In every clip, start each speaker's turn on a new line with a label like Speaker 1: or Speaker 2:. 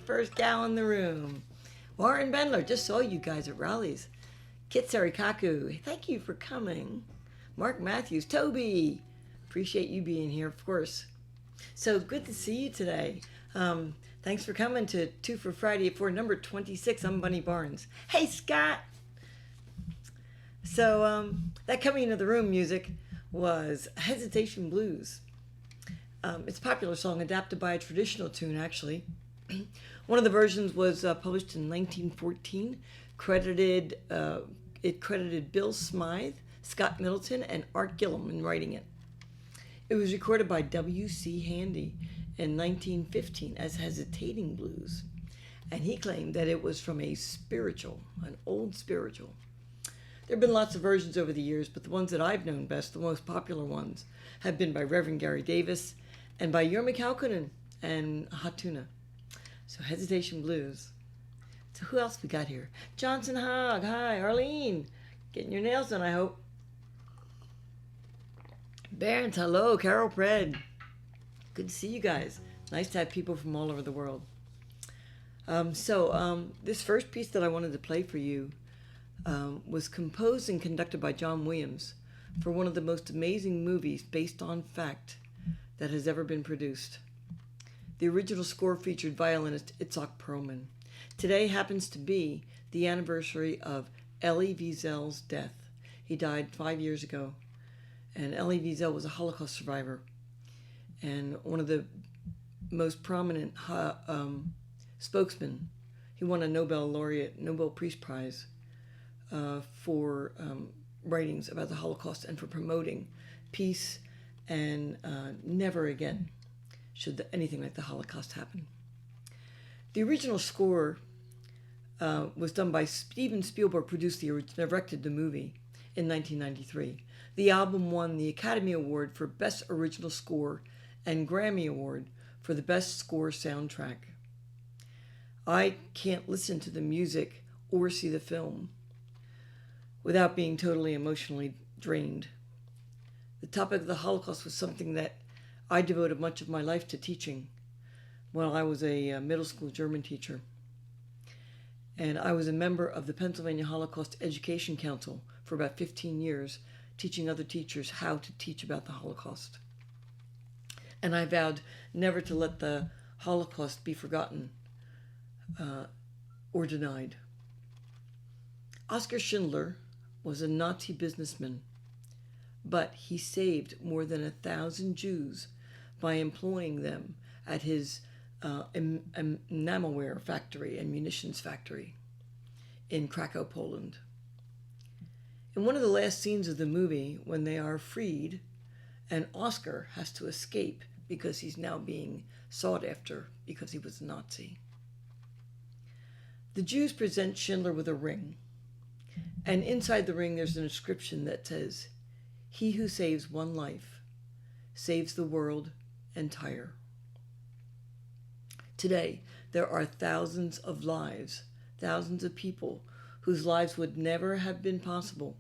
Speaker 1: First gal in the room. Warren Bendler, just saw you guys at rallies. Kit Sarikaku, thank you for coming. Mark Matthews, Toby, appreciate you being here, of course. So good to see you today. Thanks for coming to Fer Friday for number 26. I'm Bunny Barnes. Hey, Scott. So that coming into the room music was Hesitation Blues. It's a popular song adapted by a traditional tune, actually. One of the versions was published in 1914. It credited Bill Smythe, Scott Middleton, and Art Gillum in writing it. It was recorded by W.C. Handy in 1915 as Hesitating Blues, and he claimed that it was from an old spiritual. There have been lots of versions over the years, but the ones that I've known best, the most popular ones, have been by Reverend Gary Davis and by Jorma Kaukonen and Hatuna. So Hesitation Blues. So who else we got here? Johnson Hogg. Hi, Arlene. Getting your nails done, I hope. Barnes, hello. Carol Pred. Good to see you guys. Nice to have people from all over the world. This first piece that I wanted to play for you was composed and conducted by John Williams for one of the most amazing movies based on fact that has ever been produced. The original score featured violinist Itzhak Perlman. Today happens to be the anniversary of Elie Wiesel's death. He died 5 years ago, and Elie Wiesel was a Holocaust survivor and one of the most prominent spokesmen. He won a Nobel Peace Prize for writings about the Holocaust and for promoting peace and never again should anything like the Holocaust happen. The original score was done by Steven Spielberg, directed the movie in 1993. The album won the Academy Award for Best Original Score and Grammy Award for the Best Score Soundtrack. I can't listen to the music or see the film without being totally emotionally drained. The topic of the Holocaust was something that I devoted much of my life to teaching while I was a middle school German teacher. And I was a member of the Pennsylvania Holocaust Education Council for about 15 years, teaching other teachers how to teach about the Holocaust. And I vowed never to let the Holocaust be forgotten or denied. Oskar Schindler was a Nazi businessman, but he saved more than 1,000 Jews by employing them at his enamelware factory and munitions factory in Krakow, Poland. In one of the last scenes of the movie, when they are freed, and Oskar has to escape because he's now being sought after because he was a Nazi. The Jews present Schindler with a ring, and inside the ring there's an inscription that says, "He who saves one life saves the world entire." Today, there are thousands of lives, thousands of people whose lives would never have been possible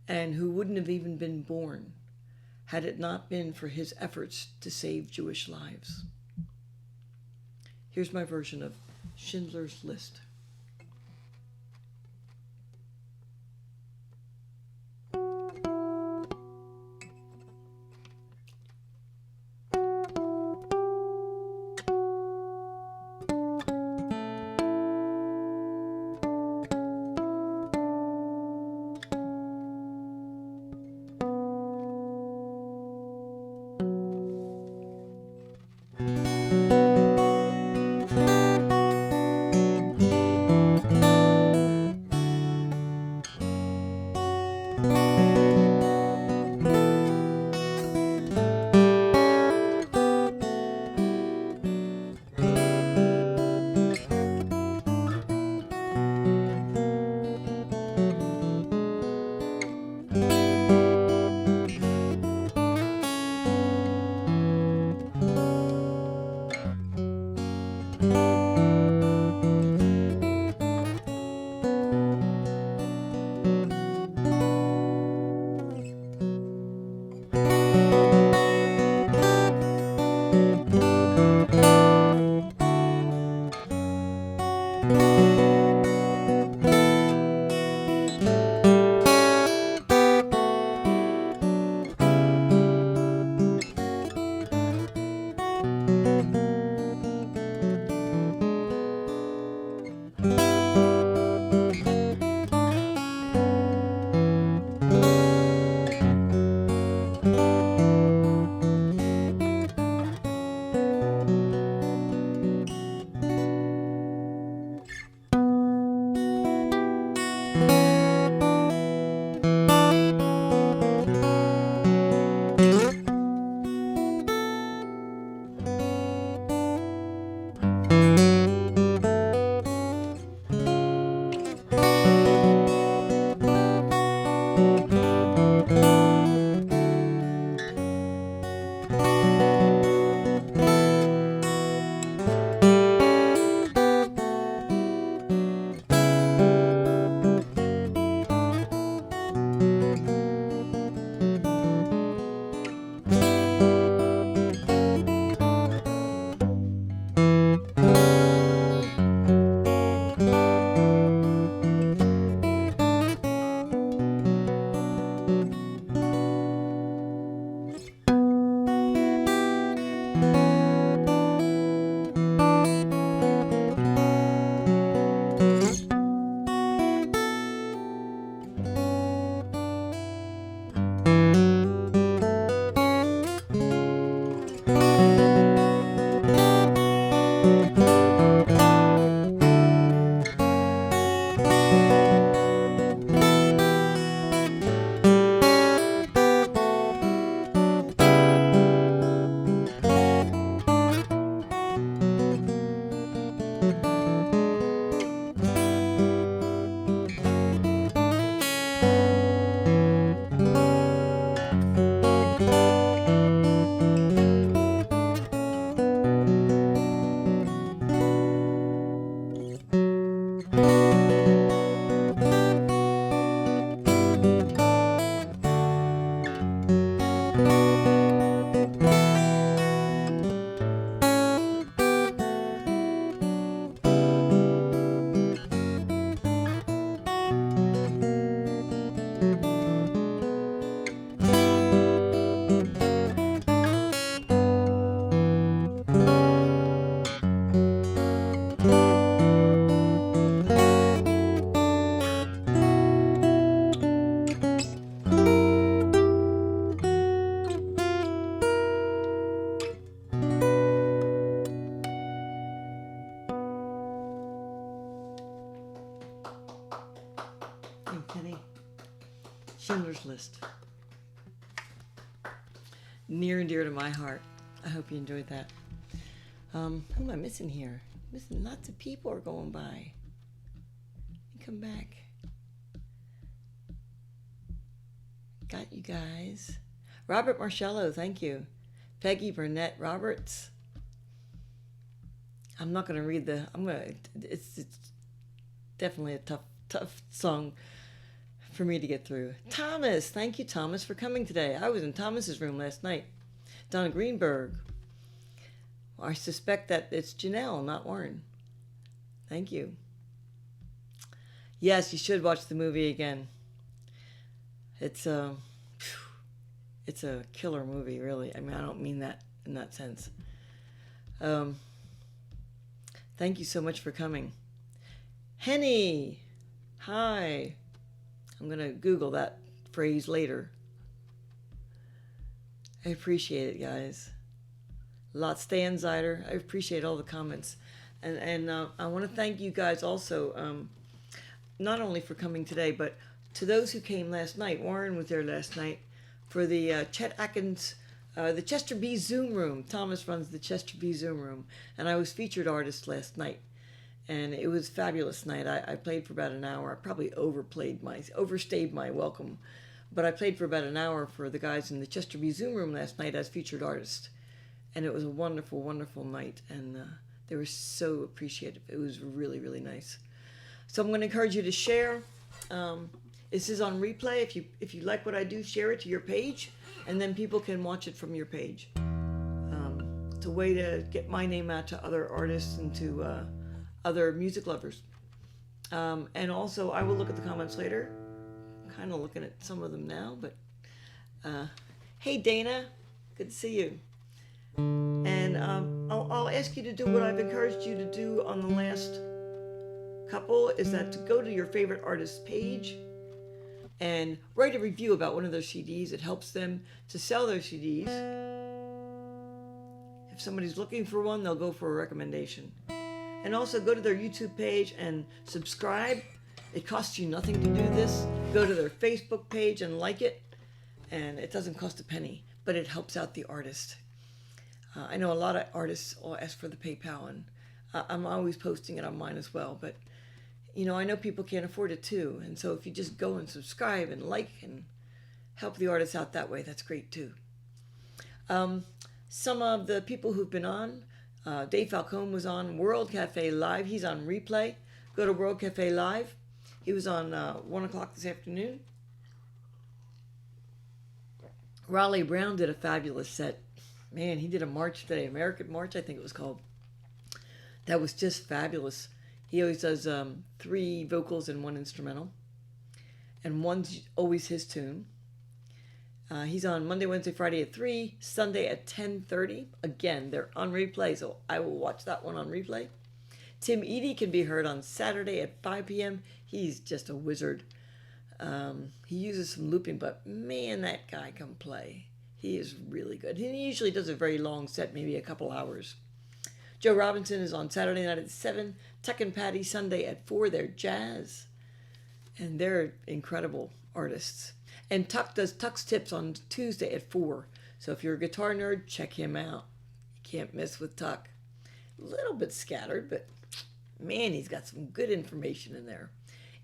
Speaker 1: and who wouldn't have even been born had it not been for his efforts to save Jewish lives. Here's my version of Schindler's List. Schindler's List. Near and dear to my heart. I hope you enjoyed that. Who am I missing here? Missing lots of people are going by. Come back. Got you guys. Robert Marcello, thank you. Peggy Burnett Roberts. I'm not going to read it's definitely a tough song for me to get through. Thomas, thank you, Thomas, for coming today. I was in Thomas's room last night. Donna Greenberg. I suspect that it's Janelle, not Warren. Thank you. Yes, you should watch the movie again. It's a killer movie, really. I mean, I don't mean that in that sense. Thank you so much for coming. Henny, hi. I'm going to Google that phrase later. I appreciate it, guys. Lot Stanzider. I appreciate all the comments. And I want to thank you guys also, not only for coming today, but to those who came last night. Warren was there last night for the Chet Atkins, the Chester B Zoom Room. Thomas runs the Chester B Zoom Room. And I was featured artist last night. And it was a fabulous night. I played for about an hour. I probably overstayed my welcome. But I played for about an hour for the guys in the Chester B Zoom Room last night as featured artist. And it was a wonderful, wonderful night. And they were so appreciative. It was really, really nice. So I'm going to encourage you to share. This is on replay. If you like what I do, share it to your page. And then people can watch it from your page. It's a way to get my name out to other artists and to other music lovers. And also, I will look at the comments later. I'm kind of looking at some of them now. But hey, Dana. Good to see you. And I'll ask you to do what I've encouraged you to do on the last couple, is that to go to your favorite artist's page and write a review about one of their CDs. It helps them to sell their CDs. If somebody's looking for one, they'll go for a recommendation. And also go to their YouTube page and subscribe. It costs you nothing to do this. Go to their Facebook page and like it. And it doesn't cost a penny, but it helps out the artist. I know a lot of artists will ask for the PayPal, and I'm always posting it on mine as well. But, you know, I know people can't afford it too. And so if you just go and subscribe and like and help the artists out that way, that's great too. Some of the people who've been on, Dave Falcone was on World Cafe Live. He's on replay. Go to World Cafe Live. He was on 1 o'clock this afternoon. Raleigh Brown did a fabulous set. Man, he did a march today, American March, I think it was called. That was just fabulous. He always does 3 vocals and 1 instrumental. And one's always his tune. He's on Monday, Wednesday, Friday at 3, Sunday at 10:30. Again, they're on replay, so I will watch that one on replay. Tim Eady can be heard on Saturday at 5 p.m. He's just a wizard. He uses some looping, but man, that guy can play. He is really good. He usually does a very long set, maybe a couple hours. Joe Robinson is on Saturday night at 7. Tuck and Patty Sunday at 4. They're jazz. And they're incredible artists. And Tuck does Tuck's Tips on Tuesday at 4. So if you're a guitar nerd, check him out. You can't miss with Tuck. A little bit scattered, but man, he's got some good information in there.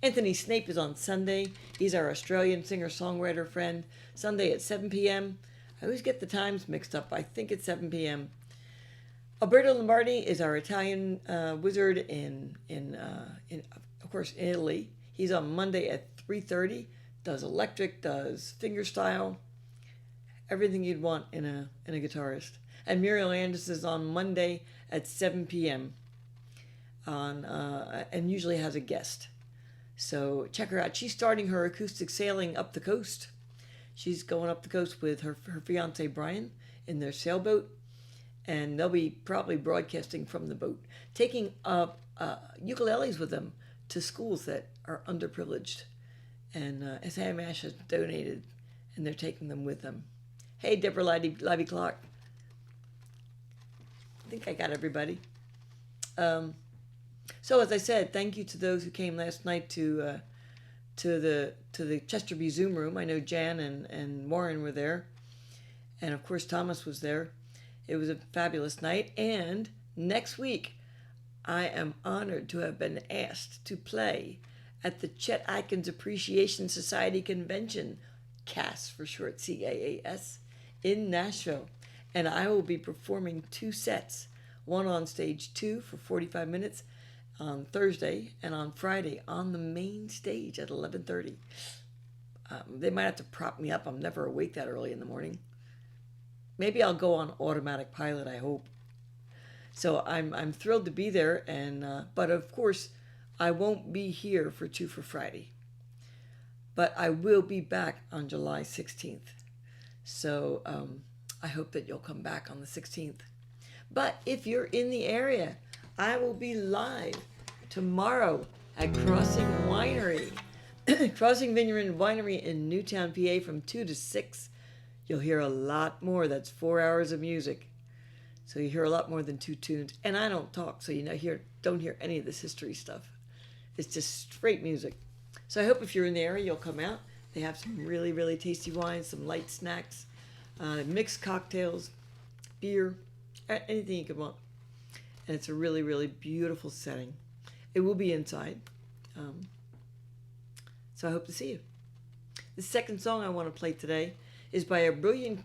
Speaker 1: Anthony Snape is on Sunday. He's our Australian singer-songwriter friend. Sunday at 7 p.m. I always get the times mixed up. I think it's 7 p.m. Alberto Lombardi is our Italian wizard in of course, in Italy. He's on Monday at 3:30. Does electric, does fingerstyle, everything you'd want in a guitarist. And Muriel Anderson is on Monday at 7 p.m. And usually has a guest. So check her out. She's starting her acoustic sailing up the coast. She's going up the coast with her fiance Brian in their sailboat, and they'll be probably broadcasting from the boat, taking ukuleles with them to schools that are underprivileged. And Sam Ash has donated, and they're taking them with them. Hey, Deborah Livy Clark. I think I got everybody. So as I said, thank you to those who came last night to to the Chesterby Zoom room. I know Jan and Warren were there, and of course Thomas was there. It was a fabulous night, and next week I am honored to have been asked to play at the Chet Atkins Appreciation Society Convention, CAS for short, CAAS, in Nashville. And I will be performing 2 sets, one on stage 2 for 45 minutes on Thursday, and on Friday on the main stage at 11:30. They might have to prop me up. I'm never awake that early in the morning. Maybe I'll go on automatic pilot, I hope. So I'm thrilled to be there, and but of course I won't be here for Fer Friday. But I will be back on July 16th. So I hope that you'll come back on the 16th. But if you're in the area, I will be live tomorrow at Crossing Winery, Crossing Vineyard and Winery in Newtown, PA from 2 to 6. You'll hear a lot more. That's 4 hours of music. So you hear a lot more than 2 tunes. And I don't talk, so you don't hear any of this history stuff. It's just straight music. So I hope if you're in the area, you'll come out. They have some really, really tasty wines, some light snacks, mixed cocktails, beer, anything you could want. And it's a really, really beautiful setting. It will be inside. So I hope to see you. The second song I want to play today is by a Brazilian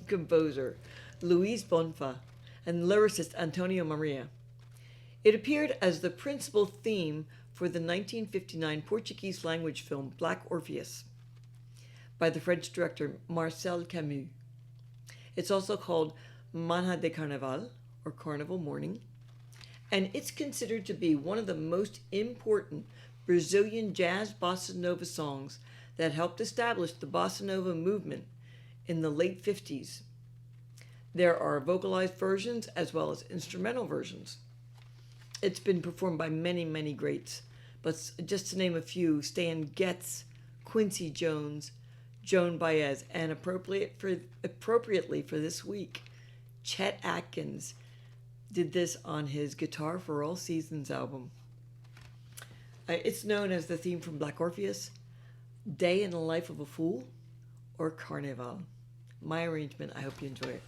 Speaker 1: composer, Luiz Bonfa, and lyricist Antonio Maria. It appeared as the principal theme for the 1959 Portuguese language film Black Orpheus by the French director Marcel Camus. It's also called Manhã de Carneval, or Carnival Morning, and it's considered to be one of the most important Brazilian jazz bossa nova songs that helped establish the bossa nova movement in the late 50s. There are vocalized versions as well as instrumental versions. It's been performed by many, many greats, but just to name a few, Stan Getz, Quincy Jones, Joan Baez, and appropriately for this week, Chet Atkins did this on his Guitar for All Seasons album. It's known as the theme from Black Orpheus, Day in the Life of a Fool, or Carneval. My arrangement. I hope you enjoy it.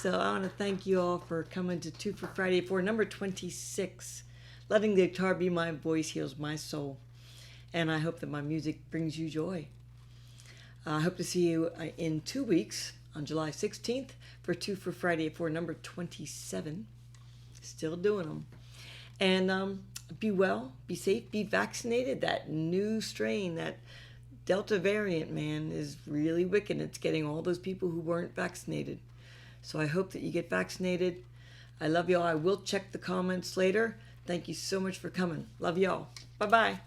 Speaker 1: So I want to thank you all for coming to Two for Friday for number 26. Letting the guitar be my voice heals my soul. And I hope that my music brings you joy. I hope to see you in 2 weeks on July 16th for Two for Friday for number 27. Still doing them. And be well, be safe, be vaccinated. That new strain, that Delta variant, man, is really wicked. It's getting all those people who weren't vaccinated. So I hope that you get vaccinated. I love y'all. I will check the comments later. Thank you so much for coming. Love y'all. Bye-bye.